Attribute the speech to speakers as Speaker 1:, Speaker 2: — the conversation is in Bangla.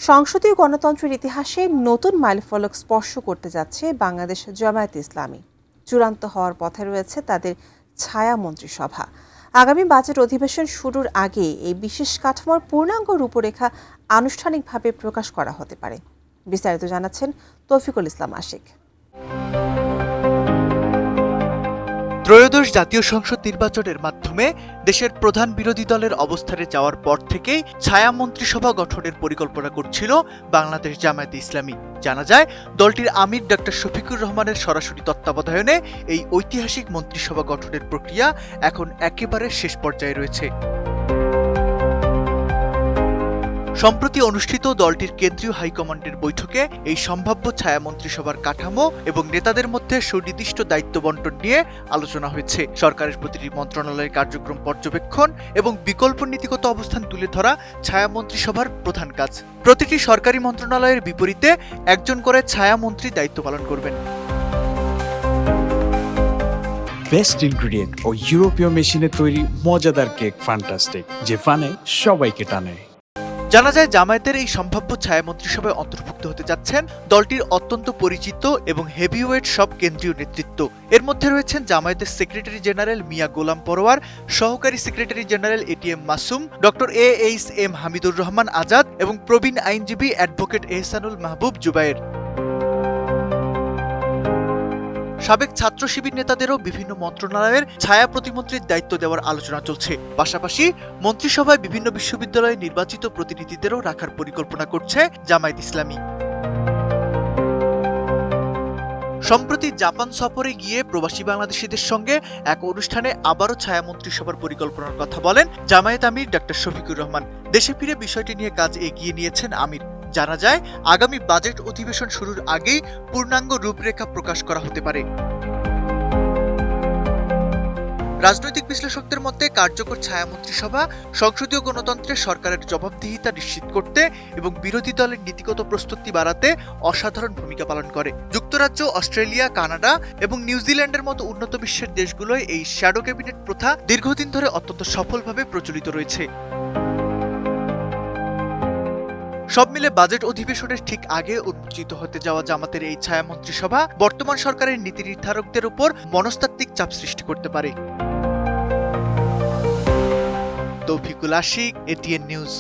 Speaker 1: সংসদীয় গণতন্ত্রের ইতিহাসে নতুন মাইলফলক স্পর্শ করতে যাচ্ছে বাংলাদেশ জামায়াতে ইসলামী। চূড়ান্ত হওয়ার পথে রয়েছে তাদের ছায়া মন্ত্রিসভা। আগামী বাজেট অধিবেশন শুরুর আগে এই বিশেষ কাঠামোর পূর্ণাঙ্গ রূপরেখা আনুষ্ঠানিকভাবে প্রকাশ করা হতে পারে। বিস্তারিত জানাচ্ছেন তৌফিকুল ইসলাম আশিক।
Speaker 2: ত্রয়োদশ জাতীয় সংসদ নির্বাচনের মাধ্যমে দেশের প্রধান বিরোধী দলের অবস্থানে যাওয়ার পর থেকেই ছায়া মন্ত্রিসভা গঠনের পরিকল্পনা করছিল বাংলাদেশ জামায়াতে ইসলামী। জানা যায়, দলটির আমির ডক্টর শফিকুর রহমানের সরাসরি তত্ত্বাবধানে এই ঐতিহাসিক মন্ত্রিসভা গঠনের প্রক্রিয়া এখন একেবারে শেষ পর্যায়ে রয়েছে। সম্প্রতি অনুষ্ঠিত দলটির কেন্দ্রীয় হাইকমান্ডের বৈঠকে এই সম্ভাব্য ছায়া মন্ত্রিসভার কাঠামো এবং নেতাদের মধ্যে সুনির্দিষ্ট দায়িত্ব বণ্টন নিয়ে আলোচনা হয়েছে। সরকারের প্রতিটি মন্ত্রণালয়ের কার্যক্রম পর্যবেক্ষণ এবং বিকল্প নীতিগত অবস্থান তুলে ধরা ছায়া মন্ত্রিসভার প্রধান কাজ। প্রতিটি সরকারি মন্ত্রণালয়ের বিপরীতে একজন করে ছায়া মন্ত্রী দায়িত্ব পালন করবেন।
Speaker 3: বেস্ট ইনগ্রেডিয়েন্ট ও ইউরোপীয় মেশিনে তৈরি মজাদার কেক ফ্যান্টাস্টিক, যে ফানে সবাইকে টানে।
Speaker 2: জানা যায়, জামায়াতের এই সম্ভাব্য ছায়া মন্ত্রিসভায় অন্তর্ভুক্ত হতে যাচ্ছেন দলটির অত্যন্ত পরিচিত এবং হেভিওয়েট সব কেন্দ্রীয় নেতৃত্ব। এর মধ্যে রয়েছেন জামায়াতের সেক্রেটারি জেনারেল মিয়া গোলাম পরোয়ার, সহকারী secretary general ATM Masum, doctor H M Hamidur Rahman Azad এবং প্রবীণ আইনজীবী অ্যাডভোকেট এহসানুল মাহবুব জুবায়ের। সাবেক ছাত্র শিবির নেতাদেরও বিভিন্ন মন্ত্রণালয়ের ছায়া প্রতিমন্ত্রীর দায়িত্ব দেওয়ার আলোচনা চলছে। পাশাপাশি মন্ত্রিসভায় বিভিন্ন বিশ্ববিদ্যালয়ে নির্বাচিত প্রতিনিধিদেরও রাখার পরিকল্পনা করছে জামায়াত ইসলামী। সম্প্রতি জাপান সফরে গিয়ে প্রবাসী বাংলাদেশিদের সঙ্গে এক অনুষ্ঠানে আবারও ছায়া মন্ত্রিসভার পরিকল্পনার কথা বলেন জামায়াত আমির ডক্টর শফিকুর রহমান। দেশে ফিরে বিষয়টি নিয়ে কাজ এগিয়ে নিয়েছেন আমির। জানা যায়, আগামী বাজেট অধিবেশন শুরুর আগেই পূর্ণাঙ্গ রূপরেখা প্রকাশ করা হতে পারে। রাজনৈতিক বিশ্লেষকদের মধ্যে কার্যকর ছায়া মন্ত্রিসভা সংসদীয় গণতন্ত্রে সরকারের জবাবদিহিতা নিশ্চিত করতে এবং বিরোধী দলের নীতিগত প্রস্তুতি বাড়াতে অসাধারণ ভূমিকা পালন করে। যুক্তরাজ্য, অস্ট্রেলিয়া, কানাডা এবং নিউজিল্যান্ডের মতো উন্নত বিশ্বের দেশগুলোয় এই শ্যাডো ক্যাবিনেট প্রথা দীর্ঘদিন ধরে অত্যন্ত সফলভাবে প্রচলিত রয়েছে। সব মিলে বাজেট অধিবেশনের ঠিক আগে উন্মোচিত হতে যাওয়া জামাতের এই ছায়া মন্ত্রিসভা বর্তমান সরকারের নীতি নির্ধারকদের উপর মনস্তাত্ত্বিক চাপ সৃষ্টি করতে পারে। Toufiqul Ashiq, ATN news.